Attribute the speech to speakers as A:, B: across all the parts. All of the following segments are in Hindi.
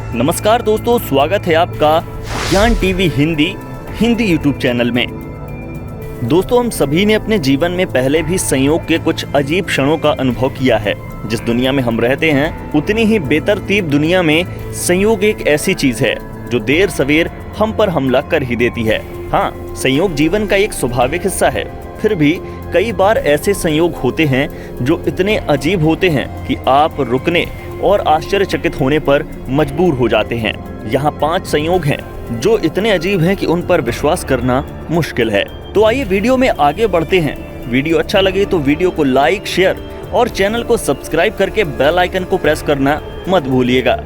A: नमस्कार दोस्तों, स्वागत है आपका ज्ञान टीवी हिंदी यूट्यूब चैनल में। दोस्तों, हम सभी ने अपने जीवन में पहले भी संयोग के कुछ अजीब क्षणों का अनुभव किया है। जिस दुनिया में हम रहते हैं उतनी ही बेतरतीब दुनिया में संयोग एक ऐसी चीज है जो देर सवेर हम पर हमला कर ही देती है। हाँ, संयोग जीवन का एक स्वाभाविक हिस्सा है, फिर भी कई बार ऐसे संयोग होते हैं जो इतने अजीब होते हैं कि आप रुकने और आश्चर्यचकित होने पर मजबूर हो जाते हैं। यहाँ 5 संयोग हैं जो इतने अजीब हैं कि उन पर विश्वास करना मुश्किल है। तो आइए वीडियो में आगे बढ़ते हैं। वीडियो अच्छा लगे तो वीडियो को लाइक, शेयर और चैनल को सब्सक्राइब करके बेल आइकन को प्रेस करना मत भूलिएगा।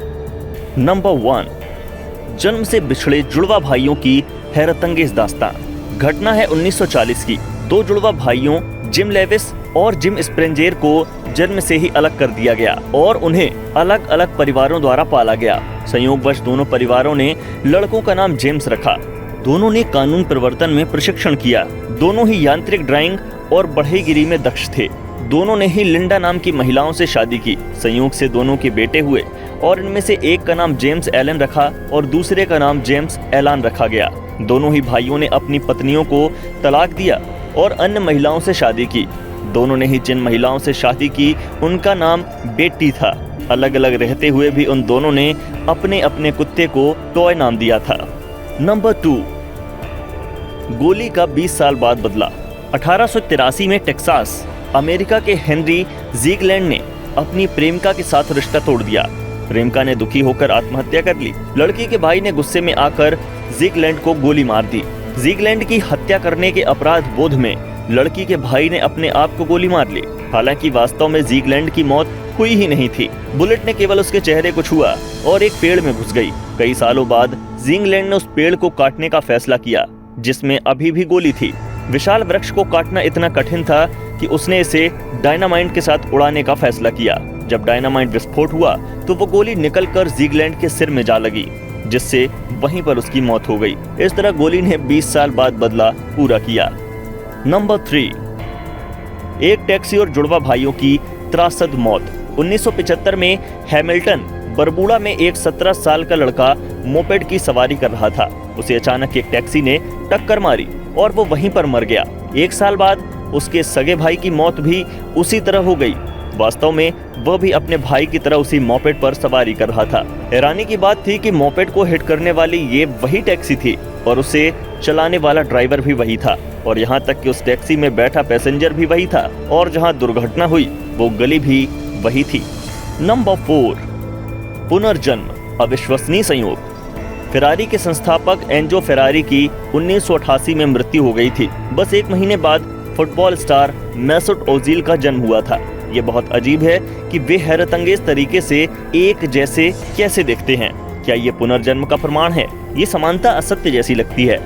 A: नंबर 1, जन्म से बिछड़े जुड़वा भाइयों की हैरतअंगेज दास्तान। घटना है 1940 की। 2 जुड़वा भाइयों जिम लेविस और जिम स्प्रेंजेर को जन्म से ही अलग कर दिया गया और उन्हें अलग अलग परिवारों द्वारा पाला गया। संयोगवश दोनों परिवारों ने लड़कों का नाम जेम्स रखा। दोनों ने कानून प्रवर्तन में प्रशिक्षण किया। दोनों ही यांत्रिक ड्राइंग और बढ़ईगिरी में दक्ष थे। दोनों ने ही लिंडा नाम की महिलाओं से शादी की। संयोग से दोनों के बेटे हुए और इनमें से एक का नाम जेम्स एलन रखा और दूसरे का नाम जेम्स एलान रखा गया। दोनों ही भाइयों ने अपनी पत्नियों को तलाक दिया और अन्य महिलाओं से शादी की। दोनों ने ही जिन महिलाओं से शादी की उनका नाम बेटी था। अलग अलग रहते हुए भी उन दोनों ने अपने अपने कुत्ते को टॉय नाम दिया था। नंबर 2, गोली का 20 साल बाद बदला। 1883 में टेक्सास अमेरिका के हेनरी ज़ीगलैंड ने अपनी प्रेमिका के साथ रिश्ता तोड़ दिया। प्रेमिका ने दुखी होकर आत्महत्या कर ली। लड़की के भाई ने गुस्से में आकर ज़ीगलैंड को गोली मार दी। ज़ीगलैंड की हत्या करने के अपराध बोध में लड़की के भाई ने अपने आप को गोली मार ली। हालांकि वास्तव में ज़ीगलैंड की मौत हुई ही नहीं थी। बुलेट ने केवल उसके चेहरे को छुआ और एक पेड़ में घुस गई। कई सालों बाद ज़ीगलैंड ने उस पेड़ को काटने का फैसला किया जिसमें अभी भी गोली थी। विशाल वृक्ष को काटना इतना कठिन था कि उसने इसे डायनामाइट के साथ उड़ाने का फैसला किया। जब डायनामाइट विस्फोट हुआ तो वो गोली निकलकर ज़ीगलैंड के सिर में जा लगी, जिससे वहीं पर उसकी मौत हो गई। इस तरह गोली ने 20 साल बाद बदला पूरा किया। नंबर 3, एक टैक्सी और जुड़वा भाइयों की त्रासद मौत। 1975 में हैमिल्टन बरबूड़ा में एक 17 साल का लड़का मोपेड की सवारी कर रहा था। उसे अचानक एक टैक्सी ने टक्कर मारी और वो वहीं पर मर गया। 1 साल बाद उसके सगे भाई की मौत भी उसी तरह हो गई। वास्तव में वह भी अपने भाई की तरह उसी मोपेड पर सवारी कर रहा था। हैरानी की बात थी कि मोपेड को हिट करने वाली ये वही टैक्सी थी और उसे चलाने वाला ड्राइवर भी वही था, और यहाँ तक कि उस टैक्सी में बैठा पैसेंजर भी वही था, और जहाँ दुर्घटना हुई वो गली भी वही थी। नंबर 4, पुनर्जन्म, अविश्वसनीय संयोग। फेरारी के संस्थापक एंजो फेरारी की 1988 में मृत्यु हो गई थी। बस 1 महीने बाद फुटबॉल स्टार मेसुट ओजिल का जन्म हुआ था। ये बहुत अजीब है कि वे हैरतअंगेज तरीके से एक जैसे कैसे दिखते हैं। क्या ये पुनर्जन्म का प्रमाण है? ये समानता असत्य जैसी लगती है।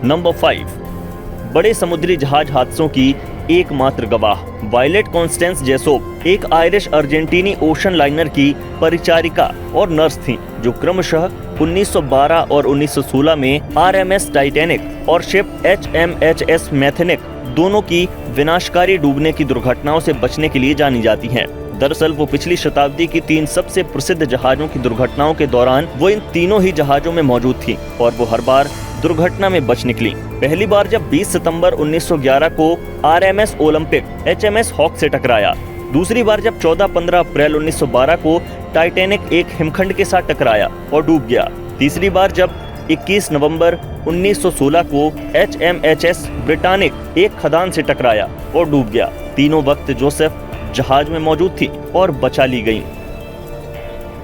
A: नंबर 5, बड़े समुद्री जहाज हादसों की एकमात्र गवाह। वायलेट कॉन्स्टेंस जेसोप एक आयरिश अर्जेंटीनी ओशन लाइनर की परिचारिका और नर्स थीं, जो क्रमशः 1912 और 1916 में RMS टाइटैनिक और शिप HMHS मैथेनिक दोनों की विनाशकारी डूबने की दुर्घटनाओं से बचने के लिए जानी जाती हैं। दरअसल वो पिछली शताब्दी की 3 सबसे प्रसिद्ध जहाजों की दुर्घटनाओं के दौरान वो इन तीनों ही जहाजों में मौजूद थीं और वो हर बार दुर्घटना में बच निकली। पहली बार जब 20 सितंबर 1911 को RMS ओलंपिक HMS हॉक से टकराया। दूसरी बार जब 14-15 अप्रैल 1912 को टाइटैनिक एक हिमखंड के साथ टकराया और डूब गया। तीसरी बार जब 21 नवंबर 1916 को HMHS ब्रिटानिक एक खदान से टकराया और डूब गया। तीनों वक्त जोसेफ जहाज में मौजूद थी और बचा ली गईं।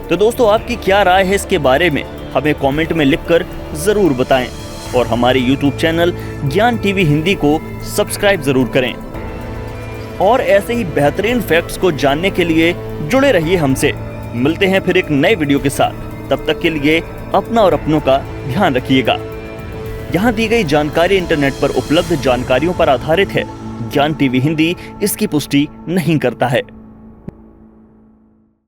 A: तो दोस्तों, आपकी क्या राय है इसके बारे में? हमें कमेंट में लिखकर जरूर बताएं और हमारे YouTube चैनल ज्ञान टीवी हिंदी को सब्सक्राइब जरूर करें। और ऐसे ही बेहतरीन फैक्ट्स को जानने के लिए जुड़े रहिए हमसे। मिलते हैं फिर एक नए वीडियो के साथ। तब तक के लिए अपना और अपनों का ध्यान रखिएगा। यहाँ दी गई जानकारी इंटरनेट पर उपलब्ध जानकारियों पर आधारित है। ज्ञान टीवी हिंदी इसकी पुष्टि नहीं करता है।